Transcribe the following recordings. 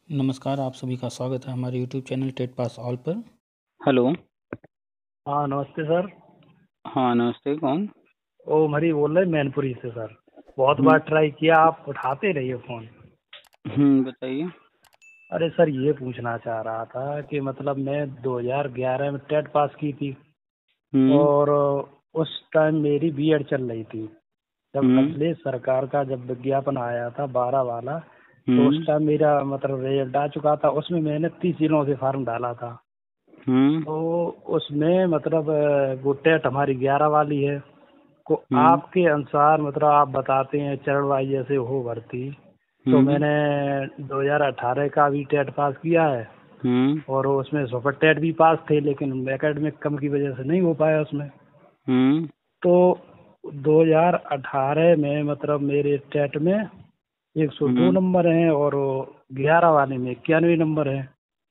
नमस्कार, आप सभी का स्वागत है हमारे YouTube channel TET pass all पर। हेलो। हाँ नमस्ते सर। हाँ नमस्ते, कौन? ओ मरी बोल रहे मैनपुरी से सर। बहुत हम्म। बार ट्राई किया, आप उठाते रहिए फ़ोन। बताइए। अरे सर ये पूछना चाह रहा था कि मतलब मैं 2011 में टेट पास की थी हम्म। और उस टाइम मेरी बीएड चल रही थी। जब हम्म। अखिलेश सरकार का जब विज्ञापन आया था 12 वाला, तो उस हम्म। टाइम मेरा मतलब रिजल्ट आ चुका था। उसमें मैंने 30 जिलों से फार्म डाला था। हम्म। तो उसमें मतलब वो टेट हमारी 11 वाली है। को हम्म। आपके अनुसार मतलब आप बताते हैं चरण वाइज जैसे हो भर्ती। तो हम्म। मैंने 2018 का भी टेट पास किया है हम्म। और उसमें सुपर टेट भी पास थे, लेकिन एकेडमिक कम की वजह से नहीं हो पाया उसमें। हम्म। तो 2018 में मतलब मेरे टेट में 102 हम्म। नंबर हैं और 11 वाले में 91 नंबर हैं।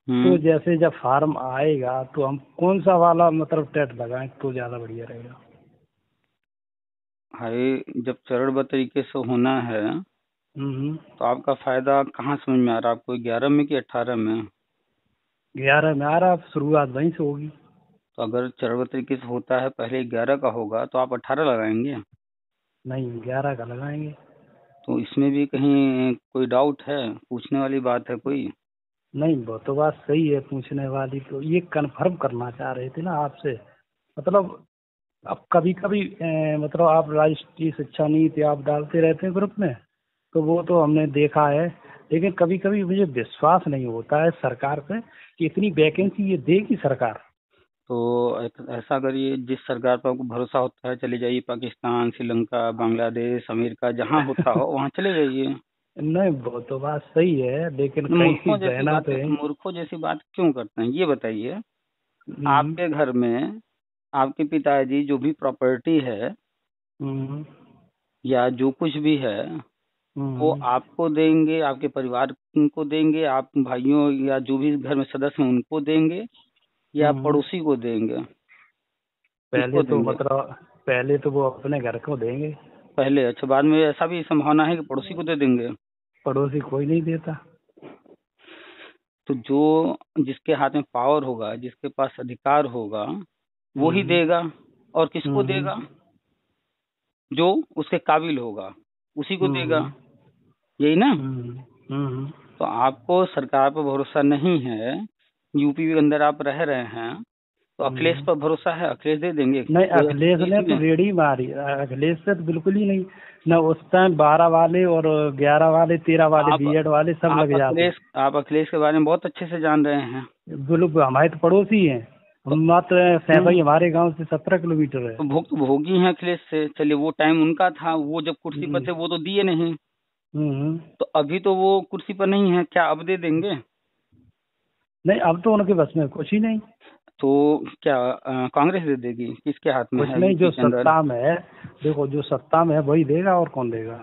तो हम्म। जैसे जब फार्म आएगा तो हम कौन सा वाला मतलब टेट लगाएं तो ज़्यादा बढ़िया रहेगा? भाई, जब चरणबद्ध तरीके से होना है हम्म। तो आपका फायदा कहाँ समझ में आ रहा है आपको, 11 में कि 18 में? 11 में आ रहा, शुरुआत वहीं से होगी। तो अगर चरणबद्ध तरीके से होता है, पहले 11 का होगा तो आप 18 लगाएंगे? नहीं, 11 का लगाएंगे। तो इसमें भी कहीं कोई डाउट है? पूछने वाली बात है कोई? नहीं, वो तो बात सही है पूछने वाली, तो ये कंफर्म करना चाह रहे थे ना आपसे। मतलब अब कभी कभी मतलब आप राष्ट्रीय शिक्षा नीति आप डालते रहते हैं ग्रुप में, तो वो तो हमने देखा है। लेकिन कभी कभी मुझे विश्वास नहीं होता है सरकार पे कि इतनी वैकेंसी ये देगी सरकार। तो ऐसा करिए, जिस सरकार पर आपको भरोसा होता है चले जाइए, पाकिस्तान, श्रीलंका, बांग्लादेश, अमेरिका, जहाँ होता हो वहाँ चले जाइए। नहीं, वो तो बात सही है, लेकिन कहीं सी रहना तो है। मूर्खों जैसी बात क्यों करते हैं, ये बताइए। हम्म। आपके घर में आपके पिताजी जो भी प्रॉपर्टी है हम्म। या जो कुछ भी है, वो हम्म। आपको देंगे, आपके परिवार को देंगे, आप भाइयों या जो भी घर में सदस्य हैं उनको देंगे, या हम्म। पड़ोसी को देंगे? पहले किसको तो देंगे? मतलब पहले तो वो अपने घर को देंगे। पहले? अच्छा, बाद में ऐसा भी संभावना है कि पड़ोसी को दे देंगे? पड़ोसी कोई नहीं देता। तो जो जिसके हाथ में पावर होगा, जिसके पास अधिकार होगा, वो ही हम्म। देगा। और किसको हम्म। देगा? जो उसके काबिल होगा उसी को देगा। हम्म। यही ना? हम्म। हम्म। तो आपको सरकार पर भरोसा नहीं है, यूपी के अंदर आप रह रहे हैं, तो अखिलेश हम्म। पर भरोसा है? अखिलेश दे देंगे नहीं, अखिलेश 2023 ने तो में? रेडी मारी। अखिलेश से तो बिल्कुल ही नहीं। न उस टाइम 12 वाले और 11 वाले 13 वाले आप बीएड वाले सब आप लग जाते। अखिलेश के बारे में बहुत अच्छे से जान रहे हैं। बिल्कुल, हमारे तो पड़ोसी हैं। तो हम मात्र हम्म, सैफई हमारे गांव से 17 किलोमीटर है। तो भोगी हैं अखिलेश से। चलिए, वो टाइम उनका था, वो जब कुर्सी पर हम्म। थे वो तो दिए नहीं। हम्म। तो अभी तो वो कुर्सी पर नहीं है, क्या अब दे देंगे? नहीं, अब तो उनके बस में कुछ ही नहीं। तो क्या कांग्रेस दे देगी? किसके हाथ में कुछ है नहीं, यूपी जो के अंदर? सत्ता में है। देखो, जो सत्ता में है वही देगा, और कौन देगा?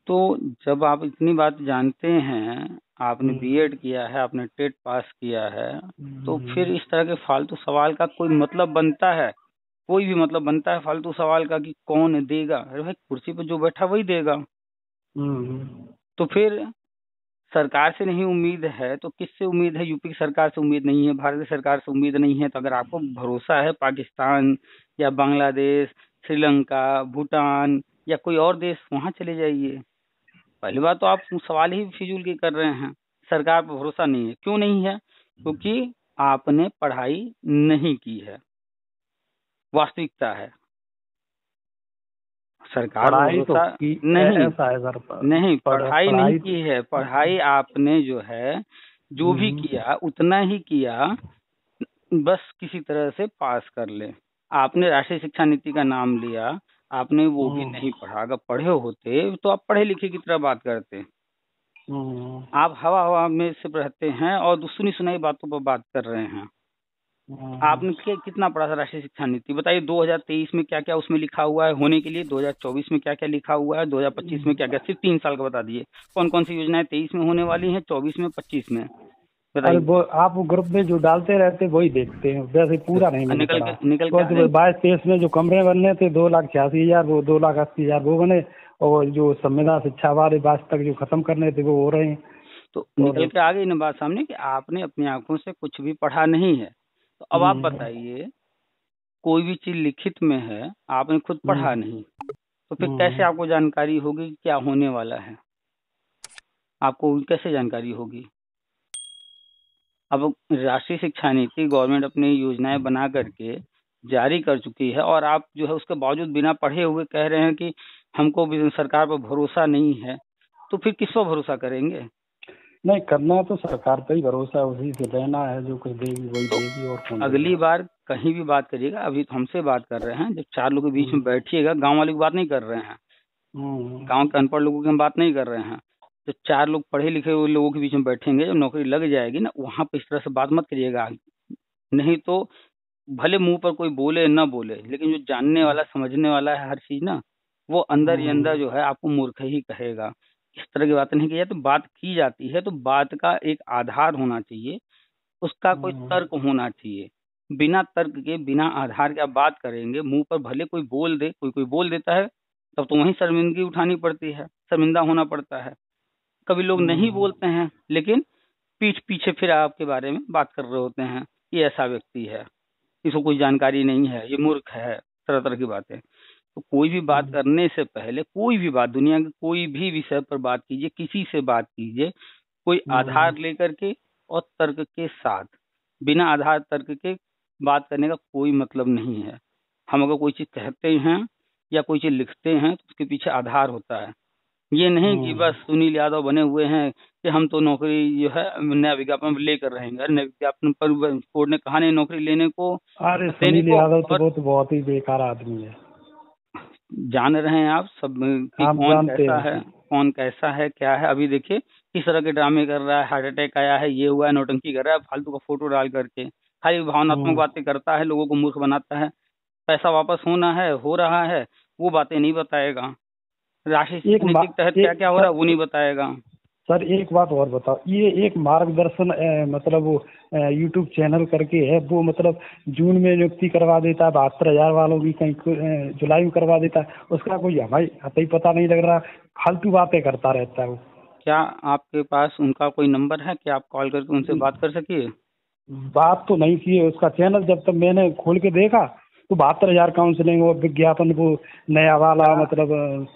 तो जब आप इतनी बात जानते हैं, आपने हम्म। बीएड किया है, आपने टेट पास किया है, तो फिर हम्म। इस तरह के फालतू सवाल का कोई मतलब बनता है? कोई भी मतलब बनता है फालतू सवाल का कि कौन देगा? अरे भाई, कुर्सी पर जो बैठा वही देगा। हम्म। तो फिर सरकार से नहीं उम्मीद है तो किससे उम्मीद है? यूपी की सरकार से उम्मीद नहीं है, भारत की सरकार से उम्मीद नहीं है, तो अगर आपको भरोसा है पाकिस्तान या बांग्लादेश, श्रीलंका, भूटान या कोई और देश, वहां चले जाइए। पहली बात तो आप सवाल ही फिजूल के कर रहे हैं। सरकार पर भरोसा नहीं है, क्यों नहीं है? क्योंकि आपने पढ़ाई नहीं की है, वास्तविकता है। सरकार पर पढ़ाई तो भरोसा की। नहीं। ऐसा है सर। नहीं, पढ़ाई नहीं पढ़ाई तो। की है। पढ़ाई आपने जो है, जो भी हम्म। किया उतना ही किया, बस किसी तरह से पास कर ले। आपने राष्ट्रीय शिक्षा नीति का नाम लिया, आपने वो भी हम्म। नहीं पढ़ा। अगर पढ़े होते तो आप पढ़े लिखे की तरह बात करते। हम्म। आप हवा हवा में से रहते हैं और सुनी सुनाई बातों पर बात कर रहे हैं। हम्म। आपने कितना पढ़ा था राष्ट्रीय शिक्षा नीति? बताइए, 2023 में क्या क्या उसमें लिखा हुआ है होने के लिए, 2024 में क्या क्या लिखा हुआ है, 2025 में क्या क्या? सिर्फ 3 साल का बता दीजिए। कौन कौन सी योजनाएं 23 में होने वाली हैं, 24 में, 25 में? अरे बताइए। वो आप वो ग्रुप में जो डालते रहते वही देखते हैं, वैसे पूरा नहीं मैंने पढ़ा। निकल के तो आ रहे जो हैं। 22-23 में जो कमरे बनने थे 2,86,000, वो 2,80,000 वो बने। और जो संविदा शिक्षा वाले 22 तक जो खत्म करने थे वो हो रहे हैं। तो निकल और के आ गई ना बात सामने कि आपने अपनी आंखों से कुछ भी पढ़ा नहीं है। तो अब आप हम्म, बताइए, कोई भी चीज लिखित में है, आपने खुद पढ़ा हम्म, नहीं, तो फिर कैसे हम्म, आपको जानकारी होगी कि क्या होने वाला है? आपको कैसे जानकारी होगी? अब राष्ट्रीय शिक्षा नीति गवर्नमेंट अपनी योजनाएं बना करके जारी कर चुकी है, और आप जो है उसके बावजूद बिना पढ़े हुए कह रहे हैं कि हमको भी सरकार पर भरोसा नहीं है। तो फिर किस पर भरोसा करेंगे? नहीं करना तो सरकार पे ही भरोसा है, उसी से लेना है, जो कुछ देगी वही तो देगी, और कौन अगली देगा। बार कहीं भी बात करिएगा, अभी तो हमसे बात कर रहे हैं, जब चार लोगों के बीच में हम्म, बैठिएगा, गांव वालों की बात नहीं कर रहे हैं, हम्म, गांव के अनपढ़ लोगों की हम बात नहीं कर रहे हैं। जो चार लोग पढ़े लिखे हुए लोगों के बीच में बैठेंगे, जब नौकरी लग जाएगी ना, वहां पे इस तरह से बात मत करिएगा। नहीं तो भले मुंह पर कोई बोले न बोले, लेकिन जो जानने वाला समझने वाला है हर चीज ना, वो अंदर ही अंदर हम्म, जो है आपको मूर्ख ही कहेगा। इस तरह की बातें नहीं की जाए, तो बात की जाती है तो बात का एक आधार होना चाहिए, उसका कोई हम्म, तर्क होना चाहिए। बिना तर्क के, बिना आधार के आप बात करेंगे, मुंह पर भले कोई बोल दे, कोई कोई बोल देता है, तब तो वहीं शर्मिंदगी उठानी पड़ती है, शर्मिंदा होना पड़ता है। कभी लोग नहीं हम्म, बोलते हैं, लेकिन पीठ पीछे फिर आपके बारे में बात कर रहे होते हैं, ये ऐसा व्यक्ति है, इसको कोई जानकारी नहीं है, ये मूर्ख है, तरह तरह की बातें। तो कोई भी बात हम्म, करने से पहले, कोई भी बात, दुनिया के कोई भी विषय पर बात कीजिए, किसी से बात कीजिए, कोई हम्म, आधार लेकर के और तर्क के साथ। बिना आधार तर्क के बात करने का कोई मतलब नहीं है। हम अगर कोई चीज कहते हैं या कोई चीज लिखते हैं तो उसके पीछे आधार होता है। ये नहीं कि बस हम्म। सुनील यादव बने हुए हैं कि हम तो नौकरी जो है नया विज्ञापन लेकर रहेंगे। अरे नया विज्ञापन पर कोर्ट ने कहा नहीं नौकरी लेने को, अरे देने सुनील को। यादव तो और वो तो बहुत ही बेकार आदमी है। जान रहे हैं आप सब कि आप कौन जानते हैं कैसा है, उसे। कौन कैसा है, क्या है। अभी देखिए किस तरह के ड्रामे कर रहा है, हार्ट अटैक आया है, ये हुआ है, नौटंकी कर रहा है, फालतू का फोटो डाल करके खाली भावनात्मक हम्म। बातें करता है, लोगों को मूर्ख बनाता है। पैसा वापस होना है, हो रहा है, वो बातें नहीं बताएगा। राष्ट्रीय एक शिक्षा मा, नीति के तहत क्या एक क्या हो रहा सर है वो नहीं बताएगा। सर एक बात और बताओ, ये एक मार्गदर्शन मतलब वो यूट्यूब चैनल करके है, वो मतलब जून में नियुक्ति करवा देता है 72,000 वालों की, कहीं जुलाई में करवा देता है, उसका कोई हमें हतई पता नहीं लग रहा। फालतू बातें करता रहता है वो। क्या आपके पास उनका कोई नंबर है कि आप कॉल करके उनसे बात कर सकिए? बात तो नहीं की है, उसका चैनल जब तक मैंने खोल के देखा तो 72,000 काउंसलिंग और विज्ञापन वो नया वाला क्या? मतलब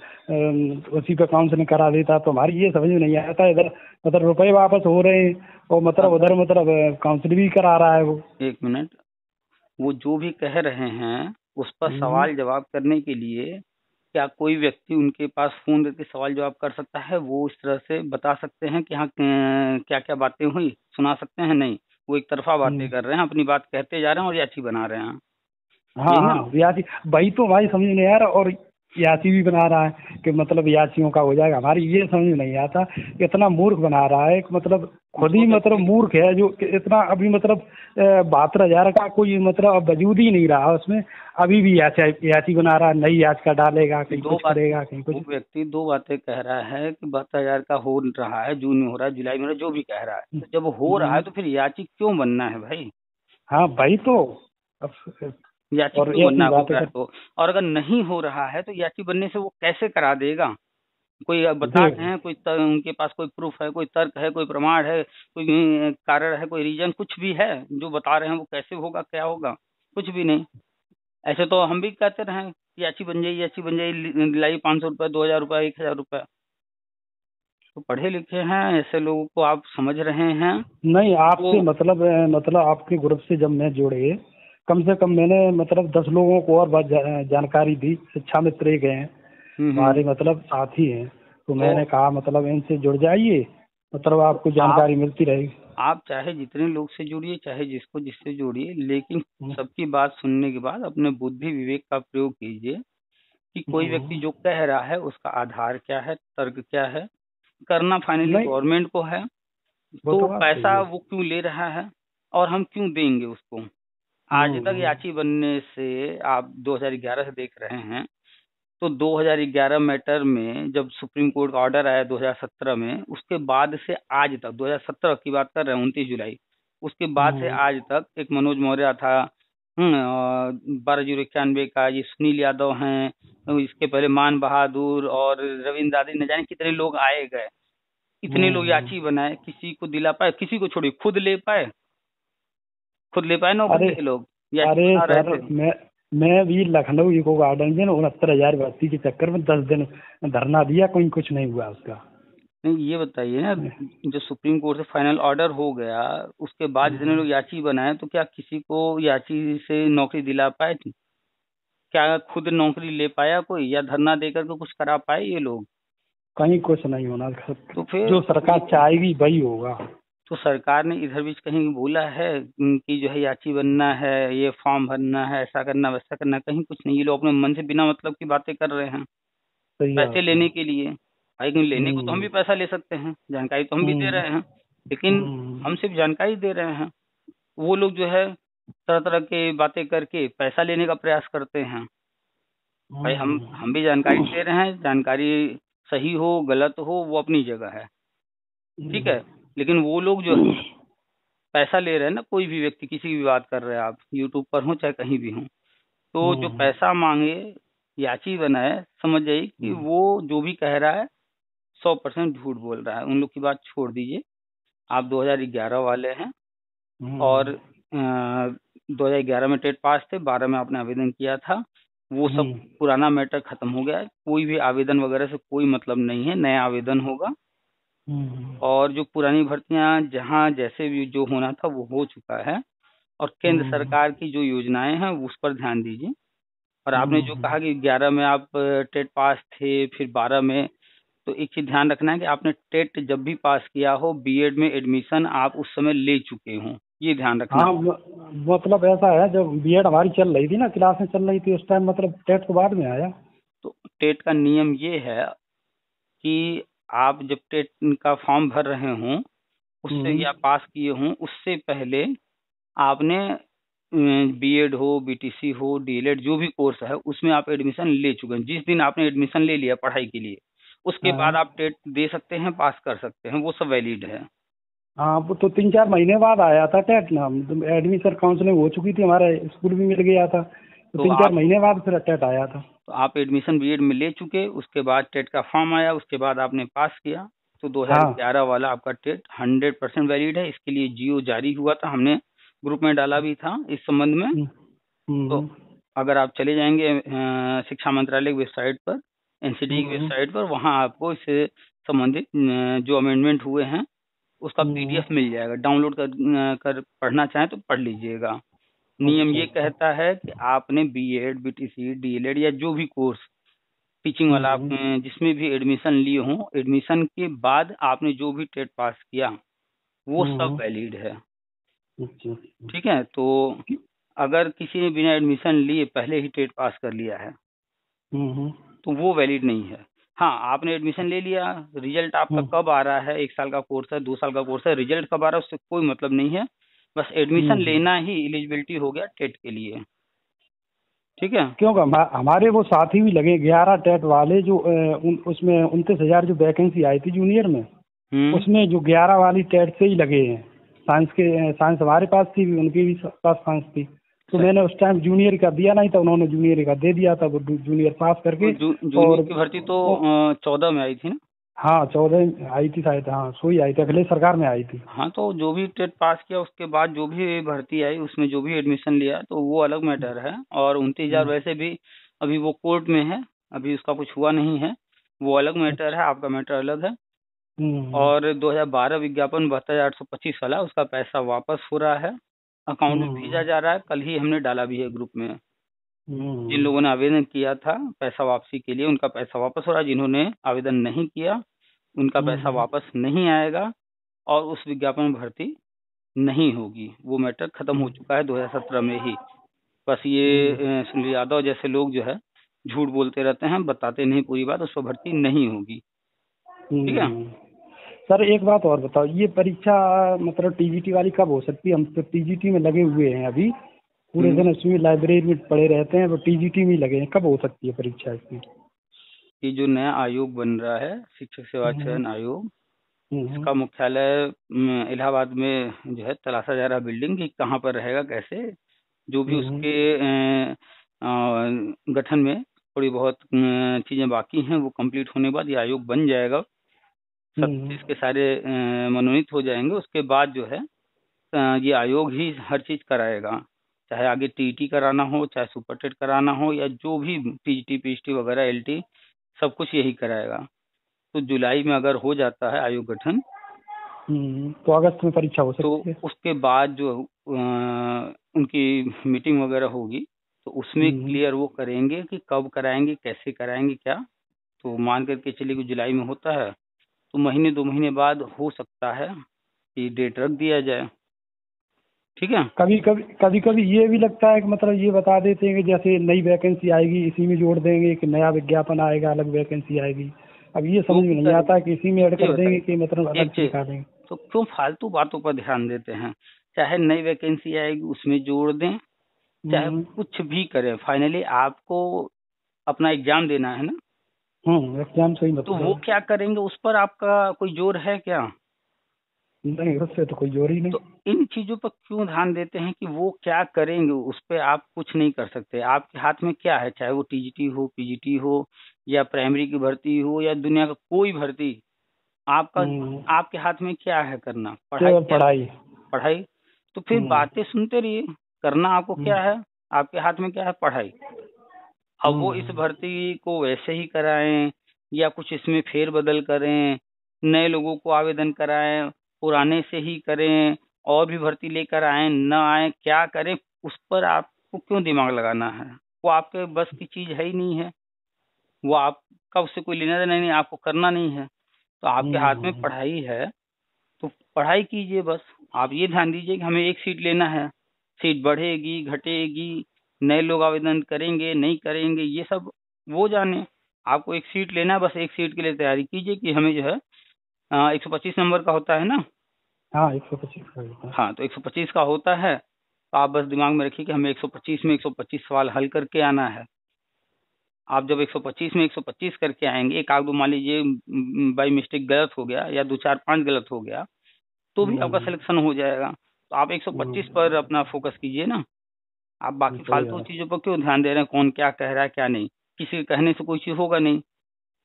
उसी पे काउंसलिंग करा देता। तो हमारी ये समझ में नहीं आता, इधर मतलब रुपए वापस हो रहे हैं और मतलब अगर उधर मतलब काउंसलिंग भी करा रहा है वो। एक मिनट, वो जो भी कह रहे हैं उस पर हम्म। सवाल जवाब करने के लिए क्या कोई व्यक्ति उनके पास फोन करके सवाल जवाब कर सकता है? वो इस तरह से बता सकते हैं कि हाँ क्या क्या बातें हुई, सुना सकते हैं? नहीं, वो एक तरफा बातें हम्म। कर रहे हैं, अपनी बात कहते जा रहे हैं और याची बना रहे हैं। हाँ, यही ना? हाँ, याची भाई तो भाई समझ नहीं आ रहा, और याची भी बना रहा है कि मतलब याचियों का हो जाएगा, हमारी ये समझ में नहीं आता। इतना मूर्ख बना रहा है कि मतलब खुद जो ही मतलब व्यक्ति मूर्ख है, जो कि इतना अभी मतलब 72,000 का कोई मतलब अब वजूद ही नहीं रहा उसमें। अभी भी याची बना रहा है, नई याचिका डालेगा, कहीं दो कुछ बात करेगा, कहीं कुछ। वो व्यक्ति दो बातें कह रहा है कि 72,000 का हो रहा है, जून में हो रहा है, जुलाई में हो रहा है, जो भी कह रहा है, तो जब हो रहा है हम्म, तो फिर याची क्यों बनना है भाई? हाँ भाई तो अब याची और क्यों बनना ऐसी है हो बातें रहा है कर। तो? और अगर नहीं हो रहा है तो याची बनने से वो कैसे करा देगा? कोई बता देख रहे हैं, कोई उनके पास कोई प्रूफ है, कोई तर्क है, कोई प्रमाण है, कोई कारण है, कोई रीजन कुछ भी है जो बता रहे हैं? वो कैसे होगा, क्या होगा? कुछ भी नहीं। ऐसे तो हम भी कहते रहे याची बन जाइए, याची बन जाइए, लाइए 500 रुपये, 2,000 रुपये, 1,000 रुपये। तो पढ़े लिखे हैं, ऐसे लोगों को आप समझ रहे हैं नहीं, तो। आपसे मतलब आपके ग्रुप से जब मैं जुड़े, कम से कम मैंने मतलब 10 लोगों को और बात जानकारी दी। शिक्षा मित्र एक हैं, हम्म। हमारे मतलब साथी हैं। तो तो मैंने कहा मतलब इनसे जुड़ जाइए, मतलब तो आपको जानकारी मिलती रहेगी। आप चाहे जितने लोग से जुड़िए, चाहे जिसको जिससे जोड़िए, लेकिन हम्म, सबकी बात सुनने के बाद अपने बुद्धि विवेक का प्रयोग कीजिए कि कोई व्यक्ति हम्म। जो कह रहा है उसका आधार क्या है, तर्क क्या है। करना फाइनली नहीं, गवर्नमेंट को है, वो तो तो बात सही पैसा है। वो क्यों ले रहा है और हम क्यों देंगे उसको? आज तक हम्म, याची बनने से आप 2011 से देख रहे हैं, तो 2011 मैटर में जब सुप्रीम कोर्ट का ऑर्डर आया 2017 में, उसके बाद से आज तक, 2017 की बात कर रहे हैं, 29 जुलाई, उसके बाद से हम्म, आज तक एक मनोज मौर्य था, 12,091 का, ये सुनील यादव हैं, इसके पहले मान बहादुर और रविंद्र दादी, न जाने कितने लोग आए गए। इतने लोग याची बनाए, किसी को दिला पाए, किसी को छोड़िए खुद ले पाए नौकरी अरे ये लोग याची अरे बना रहे सर, थे। मैं भी लखनऊ इको गार्डन में 69,000 भर्ती के चक्कर में 10 दिन धरना दिया, कोई कुछ नहीं हुआ उसका। नहीं ये बताइए ना, जो सुप्रीम कोर्ट से फाइनल ऑर्डर हो गया उसके बाद इतने लोग याची बनाए, तो क्या किसी को याची से नौकरी दिला पाए थे? क्या खुद नौकरी ले पाया कोई, या धरना देकर के कुछ करा पाए ये लोग? कहीं कुछ नहीं होना। तो फिर जो सरकार चाहेगी वही होगा। तो सरकार ने इधर बीच कहीं बोला है कि जो है याची बनना है, ये फॉर्म भरना है, ऐसा करना वैसा करना? कहीं कुछ नहीं, ये लोग अपने मन से बिना मतलब की बातें कर रहे हैं सही पैसे बात है। लेने के लिए। भाई क्यों, लेने को तो हम भी पैसा ले सकते हैं, जानकारी तो हम भी दे हम्म, रहे हैं, लेकिन हम सिर्फ जानकारी दे रहे हैं। वो लोग जो है तरह तरह के बातें करके पैसा लेने का प्रयास करते हैं। भाई हम भी जानकारी दे रहे हैं, जानकारी सही हो गलत हो वो अपनी जगह है, ठीक है, लेकिन वो लोग जो है पैसा ले रहे हैं ना, कोई भी व्यक्ति किसी की भी बात कर रहे हैं, आप यूट्यूब पर हो चाहे कहीं भी हो, तो जो पैसा मांगे याची बनाए, समझ जाइए कि वो जो भी कह रहा है 100% झूठ बोल रहा है। उन लोग की बात छोड़ दीजिए, आप 2011 वाले हैं और 2011 में टेट पास थे, 12 में आपने आवेदन किया था, वो सब पुराना मैटर खत्म हो गया है, कोई भी आवेदन वगैरह से कोई मतलब नहीं है, नया आवेदन होगा। और जो पुरानी भर्तियां जहां जैसे भी जो होना था वो हो चुका है, और केंद्र सरकार की जो योजनाएं हैं उस पर ध्यान दीजिए। और आपने जो कहा कि 11 में आप टेट पास थे, फिर 12 में, तो एक चीज ध्यान रखना है कि आपने टेट जब भी पास किया हो, बीएड में एडमिशन आप उस समय ले चुके हो, ये ध्यान रखना। हाँ, मतलब ऐसा है, जब बीएड हमारी चल रही थी ना, क्लासें चल रही थी उस टाइम, मतलब टेट तो बाद में आया। तो टेट का नियम ये है कि आप जब टेट का फॉर्म भर रहे हों, उससे या पास किए हों, उससे पहले आपने बीएड हो, बीटीसी हो, डीएलएड जो भी कोर्स है उसमें आप एडमिशन ले चुके हैं। जिस दिन आपने एडमिशन ले लिया पढ़ाई के लिए, उसके बाद आप टेट दे सकते हैं, पास कर सकते हैं, वो सब वैलिड है। हाँ, वो तो 3-4 महीने बाद आया था टेट ना, एडमिशन काउंसलिंग हो चुकी थी, हमारा स्कूल भी मिल गया था, तो 3-4 महीने बाद फिर टेट आया था। तो आप एडमिशन बीएड में ले चुके, उसके बाद टेट का फॉर्म आया, उसके बाद आपने पास किया, तो 2011 वाला आपका टेट 100% वैलिड है। इसके लिए जीओ जारी हुआ था, हमने ग्रुप में डाला भी था इस संबंध में। तो अगर आप चले जाएंगे शिक्षा मंत्रालय की वेबसाइट पर, एनसीटी की वेबसाइट पर, वहाँ आपको इससे संबंधित जो अमेंडमेंट हुए हैं उसका पीडीएफ मिल जाएगा, डाउनलोड कर पढ़ना चाहें तो पढ़ लीजिएगा। नियम ये कहता है कि आपने बीएड, बीटीसी, डीएलएड या जो भी कोर्स टीचिंग वाला आप जिसमें भी एडमिशन लिए हों, एडमिशन के बाद आपने जो भी टेट पास किया वो सब वैलिड है। ठीक है, तो अगर किसी ने बिना एडमिशन लिए पहले ही टेट पास कर लिया है तो वो वैलिड नहीं है। हाँ, आपने एडमिशन ले लिया, रिजल्ट आपका कब आ रहा है, 1 साल का कोर्स है, 2 साल का कोर्स है, रिजल्ट कब आ रहा है उससे कोई मतलब नहीं है, बस एडमिशन लेना ही एलिजिबिलिटी हो गया टेट के लिए। ठीक है, क्योंकि हमारे वो साथी भी लगे 11 टेट वाले, जो उसमें 29,000 जो वैकेंसी आई थी जूनियर में, उसमें जो 11 वाली टेट से ही लगे हैं। साइंस हमारे पास थी, उनके भी पास साइंस थी, तो मैंने उस टाइम जूनियर का दिया नहीं था, उन्होंने जूनियर का दे दिया था, वो जूनियर पास करके। जूनियर की भर्ती तो 14 में आई थी ना? हाँ, 14 आई थी शायद, हाँ सो ही आई थी, अगले सरकार में आई थी। हाँ, तो जो भी टेट पास किया उसके बाद जो भी भर्ती आई उसमें जो भी एडमिशन लिया तो वो अलग मैटर है। और 29,000 वैसे भी अभी वो कोर्ट में है, अभी उसका कुछ हुआ नहीं है, वो अलग मैटर है, आपका मैटर अलग है। और 2012 विज्ञापन 72,825 वाला, उसका पैसा वापस हो रहा है, अकाउंट में भेजा जा रहा है, कल ही हमने डाला भी है ग्रुप में। जिन लोगों ने आवेदन किया था पैसा वापसी के लिए, उनका पैसा वापस हो रहा है, जिन्होंने आवेदन नहीं किया उनका पैसा वापस नहीं आएगा, और उस विज्ञापन में भर्ती नहीं होगी, वो मैटर खत्म हो चुका है 2017 में ही। बस ये सुनील यादव जैसे लोग जो है झूठ बोलते रहते हैं, बताते नहीं पूरी बात, उस पर भर्ती नहीं होगी। ठीक है सर, एक बात और बताओ, ये परीक्षा मतलब टीजीटी वाली कब हो सकती है? हम तो टीजीटी में लगे हुए हैं अभी, पूरे दिन उसमें लाइब्रेरी में पढ़े रहते हैं, वो टीजीटी में लगे हैं, कब हो सकती है परीक्षा इसकी? ये जो नया आयोग बन रहा है, शिक्षक सेवा चयन आयोग, इसका मुख्यालय इलाहाबाद में जो है तलाशा जा रहा है बिल्डिंग की, कहाँ पर रहेगा कैसे, जो भी उसके गठन में थोड़ी बहुत चीजें बाकी हैं, वो कंप्लीट होने के बाद ये आयोग बन जाएगा। सब चीज के सारे मनोनीत हो जाएंगे, उसके बाद जो है ये आयोग ही हर चीज कराएगा, चाहे आगे टीईटी कराना हो, चाहे सुपर टेट कराना हो, या जो भी टीजीटी पीएचटी वगैरह एलटी, सब कुछ यही कराएगा। तो जुलाई में अगर हो जाता है आयोग गठन, तो अगस्त में परीक्षा हो तो सकती है। उसके बाद जो उनकी मीटिंग वगैरह होगी, तो उसमें क्लियर वो करेंगे कि कब कराएंगे, कैसे कराएंगे, क्या। तो मान करके चलिए कि जुलाई में होता है, तो महीने 2 महीने बाद हो सकता है कि डेट रख दिया जाए। ठीक है। कभी कभी ये भी लगता है कि मतलब ये बता देते हैं कि जैसे नई वैकेंसी आएगी इसी में जोड़ देंगे, कि नया विज्ञापन आएगा अलग वैकेंसी आएगी। अब ये जो समझ में भी नहीं आता करेंगे, है कि इसी में ऐड ये कर देंगे बताइए कि मतलब अलग एक से चीज, दिखा देंगे। तो क्यों फालतू बातों पर ध्यान देते हैं। चाहे नई वैकेंसी आएगी उसमें जोड़ दें, चाहे कुछ भी करें, फाइनली आपको अपना एग्जाम देना है ना। एग्जाम से ही तो मतलब वो है। क्या करेंगे उस पर आपका कोई जोर है क्या। नहीं, उससे तो कोई जोर ही नहीं। तो इन चीजों पर क्यों ध्यान देते हैं कि वो क्या करेंगे, उस पर आप कुछ नहीं कर सकते। आपके हाथ में क्या है, चाहे वो टीजीटी हो, पीजीटी हो, या प्राइमरी की भर्ती हो, या दुनिया का कोई भर्ती, आपका आपके हाथ में क्या है करना, पढ़ाई केवल क्या है? पढ़ाई। पढ़ाई। तो फिर बातें सुनते रहिए, करना आपको क्या है, आपके हाथ में क्या है, पढ़ाई। अब वो इस भर्ती को वैसे ही कराएं या कुछ इसमें फेरबदल करें, नए लोगों को आवेदन कराएं, पुराने से ही करें, और भी भर्ती लेकर आए न आए, क्या करें, उस पर आपको क्यों दिमाग लगाना है। वो आपके बस की चीज है ही नहीं है, वो आपका उससे कोई लेना देना नहीं, आपको करना नहीं है। तो आपके हाथ में पढ़ाई है, तो पढ़ाई कीजिए बस। आप ये ध्यान दीजिए कि हमें एक सीट लेना है, सीट बढ़ेगी घटेगी, नए लोग आवेदन करेंगे नहीं करेंगे, ये सब वो जाने। आपको एक सीट लेना है, बस एक सीट के लिए तैयारी कीजिए कि हमें जो है 125 नंबर का होता है ना। हाँ, 125 का होता है। हाँ, तो 125 का होता है, तो आप बस दिमाग में रखिए कि हमें 125 में 125 सवाल हल करके आना है। आप जब 125 में 125 करके आएंगे, एक आध दो मान लीजिए बाई मिस्टेक गलत हो गया, या 2 4 5 गलत हो गया, तो भी आपका सिलेक्शन हो जाएगा। तो आप 125 पर अपना फोकस कीजिए ना। आप बाकी सही फालतू है। चीजों पर क्यों ध्यान दे रहे हैं, कौन क्या कह रहा है क्या नहीं। किसी के कहने से कोई चीज होगा नहीं।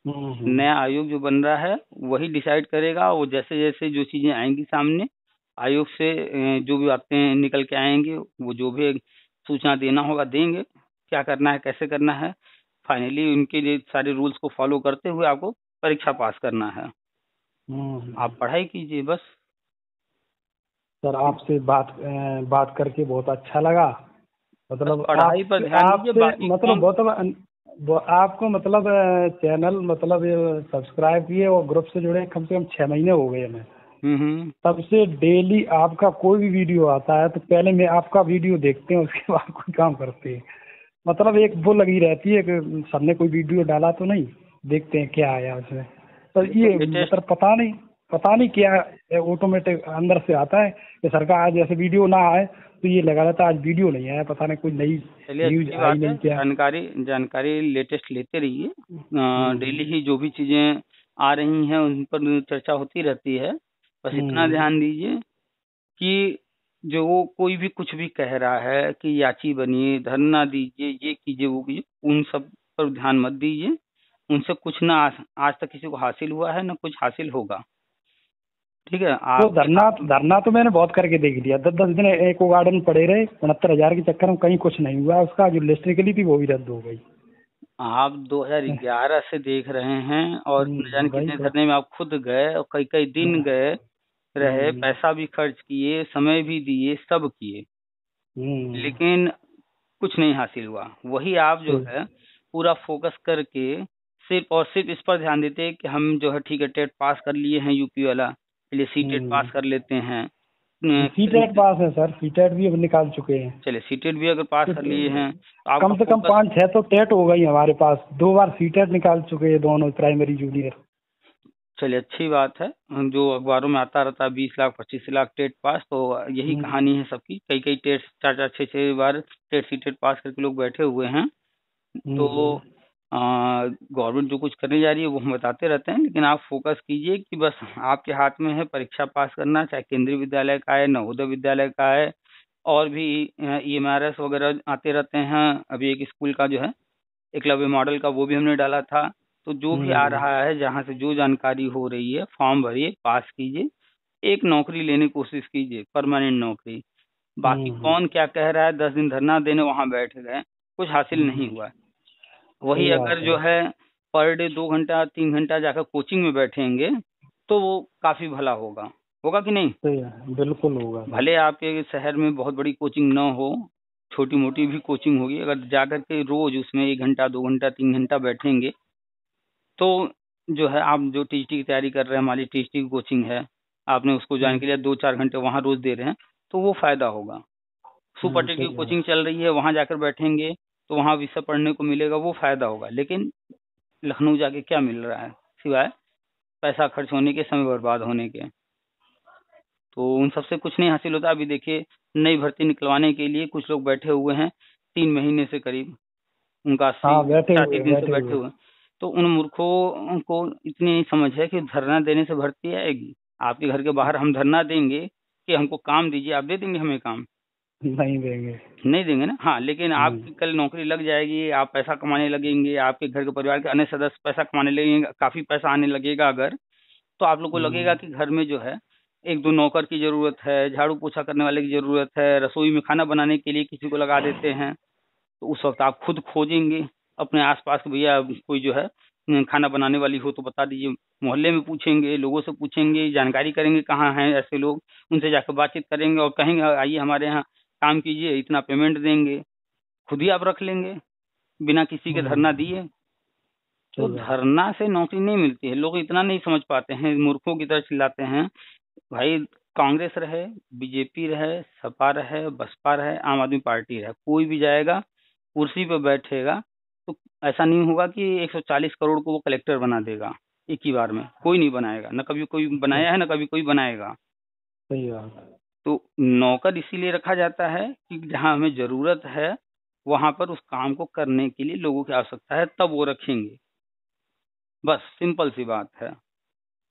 नया आयोग जो बन रहा है वही डिसाइड करेगा, वो जैसे जैसे जो चीजें आएंगी सामने आयोग से, जो भी बातें निकल के आएंगे, वो जो भी सूचना देना होगा देंगे, क्या करना है कैसे करना है। फाइनली उनके लिए सारे रूल्स को फॉलो करते हुए आपको परीक्षा पास करना है। आप पढ़ाई कीजिए बस। सर, आपसे बात करके बहुत अच्छा लगा। बस मतलब पढ़ाई पर आपसे ध्यान दीजिए, आपसे बाकी मतलब कौन। आपको मतलब चैनल मतलब सब्सक्राइब किए और ग्रुप से जुड़े कम से कम 6 महीने हो गए हमें। हम्म। तब से डेली आपका कोई भी वीडियो आता है तो पहले मैं आपका वीडियो देखते हैं, उसके बाद कोई काम करते हैं। मतलब एक वो लगी रहती है कि सबने कोई वीडियो डाला तो नहीं, देखते हैं क्या आया उसमें। तो तो ये लेटेस्ट। मतलब पता नहीं क्या ऑटोमेटिक अंदर से आता है कि सरकार आज जैसे वीडियो ना आए तो ये लगा रहता है आज वीडियो नहीं आया, पता नहीं कोई नई चलिए न्यूज अच्छी आई बात है, नहीं क्या। जानकारी जानकारी लेटेस्ट लेते रहिए। हम्म, डेली ही जो भी चीजें आ रही हैं उन पर चर्चा होती रहती है। बस इतना हम्म, ध्यान दीजिए कि जो वो कोई भी कुछ भी कह रहा है कि याची बनिए, धरना दीजिए, ये कीजिए वो कीजिए, उन सब पर ध्यान मत दीजिए। उनसे कुछ ना आज तक किसी को हासिल हुआ है ना कुछ हासिल होगा। ठीक है। तो आपके धरना हाथ में। धरना तो मैंने बहुत करके देख लिया। 10 10 दिन एक गार्डन पड़े रहे, 69,000 के चक्कर में कहीं कुछ नहीं हुआ। उसका जो लिस्ट निकली थी वो भी रद्द हो गई। आप 2011 से देख रहे हैं, और न जाने वही कितने तो। धरने में आप खुद गए और कई कई दिन गए रहे, हम्म, पैसा भी खर्च किए, समय भी दिए, सब किए, हम्म, लेकिन कुछ नहीं हासिल हुआ। वही आप जो तो- है पूरा फोकस करके सिर्फ और सिर्फ इस पर ध्यान देते हैं कि हम जो है ठीक है टेट पास कर लिए हैं यूपी वाला, चलिए सी टेट पास कर लेते हैं। सीटेट पास है सर, सीटेट भी अब निकाल चुके हैं। चलिए सी टेट भी अगर पास कर लिए हैं तो आपका कम से कम फोकस। 5 6 तो टेट हो गई हमारे पास। 2 बार सीटेट निकाल चुके हैं दोनों, प्राइमरी जूनियर। चलिए अच्छी बात है। जो अखबारों में आता रहता है 20 लाख 25 लाख टेट पास, तो यही कहानी है सबकी। कई कई टेट 4 4 6 6 बार टेट सी टेट पास करके लोग बैठे हुए हैं। तो गवर्नमेंट जो कुछ करने जा रही है वो हम बताते रहते हैं, लेकिन आप फोकस कीजिए कि बस आपके हाथ में है परीक्षा पास करना, चाहे केंद्रीय विद्यालय का है, नवोदय विद्यालय का है, और भी ईएमआरएस वगैरह आते रहते हैं। अभी एक स्कूल का जो है एकलव्य मॉडल का वो भी हमने डाला था। तो जो भी आ रहा है, जहाँ से जो जानकारी हो रही है, फॉर्म भरिए, पास कीजिए, एक नौकरी लेने की कोशिश कीजिए, परमानेंट नौकरी। बाकी कौन क्या कह रहा है, 10 दिन धरना देने वहां बैठ गए, कुछ हासिल नहीं हुआ है। वही सही अगर बात जो है। है पर डे 2 घंटा 3 घंटा जाकर कोचिंग में बैठेंगे तो वो काफी भला होगा, होगा कि नहीं? सही है, बिल्कुल होगा सर। भले आपके शहर में बहुत बड़ी कोचिंग न हो, छोटी मोटी भी कोचिंग होगी, अगर जाकर के रोज उसमें 1 घंटा 2 घंटा 3 घंटा बैठेंगे तो जो है, आप जो टीजीटी की तैयारी कर रहे हैं, हमारी टीजीटी की कोचिंग है, आपने उसको ज्वाइन के लिए 2-4 घंटे वहाँ रोज दे रहे हैं, तो वो फायदा होगा। सुपर टेट की सही है। कोचिंग चल रही है, वहाँ जाकर बैठेंगे तो वहाँ विषय पढ़ने को मिलेगा, वो फायदा होगा। लेकिन लखनऊ जाके क्या मिल रहा है सिवाय पैसा खर्च होने के, समय बर्बाद होने के? तो उन सबसे कुछ नहीं हासिल होता। अभी देखिए, नई भर्ती निकलवाने के लिए कुछ लोग बैठे हुए हैं 3 महीने से करीब, उनका हाँ, 80 बैठे हुए 60 दिन से बैठे बैठे हुए। हुए हैं। तो उन मूर्खों को इतनी नहीं समझ है कि धरना देने से भर्ती आएगी। आपके घर के बाहर हम धरना देंगे कि हमको काम दीजिए, आप दे देंगे हमें काम? नहीं देंगे। नहीं देंगे ना। हाँ, लेकिन आपकी कल नौकरी लग जाएगी, आप पैसा कमाने लगेंगे, आपके घर के परिवार के अन्य सदस्य पैसा कमाने लगेंगे, काफी पैसा आने लगेगा अगर, तो आप लोग को लगेगा कि घर में जो है 1-2 नौकर की जरूरत है, झाड़ू पोछा करने वाले की जरूरत है, रसोई में खाना बनाने के लिए किसी को लगा देते हैं। तो उस वक्त आप खुद खोजेंगे अपने आसपास कि भैया कोई जो है खाना बनाने वाली हो तो बता दीजिए। मोहल्ले में पूछेंगे, लोगों से पूछेंगे, जानकारी करेंगे कहाँ हैं ऐसे लोग, उनसे जाकर बातचीत करेंगे और कहेंगे आइए हमारे यहाँ काम कीजिए, इतना पेमेंट देंगे। खुद ही आप रख लेंगे बिना किसी के धरना दिए। तो सही बात। धरना से नौकरी नहीं मिलती है, लोग इतना नहीं समझ पाते हैं, मूर्खों की तरह चिल्लाते हैं। भाई, कांग्रेस रहे, बीजेपी रहे, सपा रहे, बसपा रहे, आम आदमी पार्टी रहे, कोई भी जाएगा कुर्सी पे बैठेगा तो ऐसा नहीं होगा कि 140 करोड़ को वो कलेक्टर बना देगा एक ही बार में। कोई नहीं बनाएगा, न कभी कोई बनाया है, न कभी कोई बनाएगा। सही बात। तो नौकर इसीलिए रखा जाता है कि जहां हमें जरूरत है वहां पर उस काम को करने के लिए लोगों की आवश्यकता है, तब वो रखेंगे। बस सिंपल सी बात है।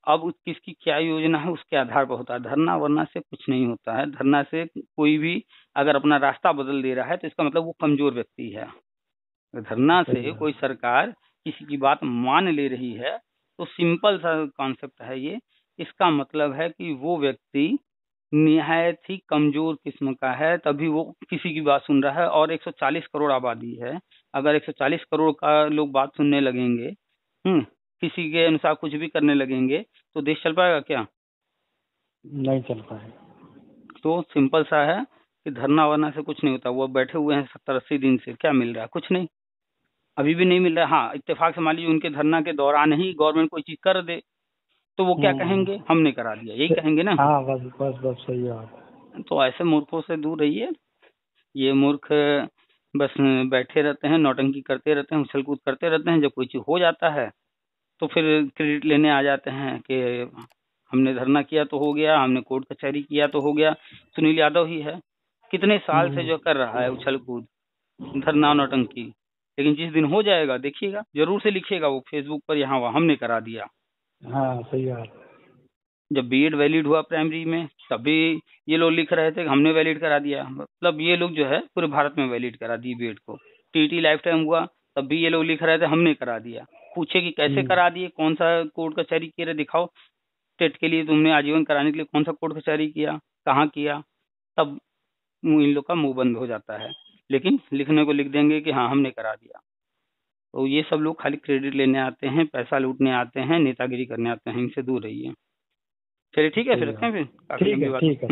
अब किसकी क्या योजना है उसके आधार पर होता है। धरना वरना से कुछ नहीं होता है। धरना से कोई भी अगर अपना रास्ता बदल दे रहा है तो इसका मतलब वो कमजोर व्यक्ति है। धरना सही से बात। कोई सरकार किसी की बात मान ले रही है तो सिंपल सा कॉन्सेप्ट है ये, इसका मतलब है कि वो व्यक्ति निहायत ही कमजोर किस्म का है, तभी वो किसी की बात सुन रहा है। और 140 करोड़ आबादी है, अगर 140 करोड़ का लोग बात सुनने लगेंगे, किसी के अनुसार कुछ भी करने लगेंगे तो देश चल पाएगा क्या? नहीं चल पाए। तो सिंपल सा है कि धरना वरना से कुछ नहीं होता। वो बैठे हुए हैं 70-80 दिन से, क्या मिल रहा है? कुछ नहीं, अभी भी नहीं मिल रहा है। हाँ, इत्तेफाक से मान लीजिए उनके धरना के दौरान ही गवर्नमेंट कोई चीज कर दे तो वो क्या कहेंगे, हमने करा दिया, यही कहेंगे ना। हाँ, बस बस बस सही बात। तो ऐसे मूर्खों से दूर रहिए। ये मूर्ख बस बैठे रहते हैं, नौटंकी करते रहते हैं, उछल कूद करते रहते हैं। जब कोई चीज हो जाता है तो फिर क्रेडिट लेने आ जाते हैं कि हमने धरना किया तो हो गया, हमने कोर्ट कचहरी किया तो हो गया। सुनील यादव ही है, कितने साल से जो कर रहा है उछल कूद, धरना नौटंकी। लेकिन जिस दिन हो जाएगा देखिएगा, जरूर से लिखेगा वो फेसबुक पर, यहाँ वहाँ हमने करा दिया। हाँ, सही बात। जब बीएड वैलिड हुआ प्राइमरी में तभी ये लोग लिख रहे थे कि हमने वैलिड करा दिया। मतलब ये लोग जो है पूरे भारत में वैलिड करा दी बीएड को। टीटी लाइफ टाइम हुआ तब भी ये लोग लिख रहे थे हमने करा दिया। पूछे कि कैसे करा दिए, कौन सा कोर्ट कचहरी किए, दिखाओ टेट के लिए तुमने आजीवन कराने के लिए कौन सा कोर्ट कचहरी किया, कहाँ किया। तब इन लोग का मुंह बंद हो जाता है, लेकिन लिखने को लिख देंगे कि हाँ हमने करा दिया। तो ये सब लोग खाली क्रेडिट लेने आते हैं, पैसा लूटने आते हैं, नेतागिरी करने आते हैं। इनसे दूर रहिए। चलिए ठीक है, सही फिर रखें, बात। फिर काफी ठीक लंबी है, बात। ठीक है।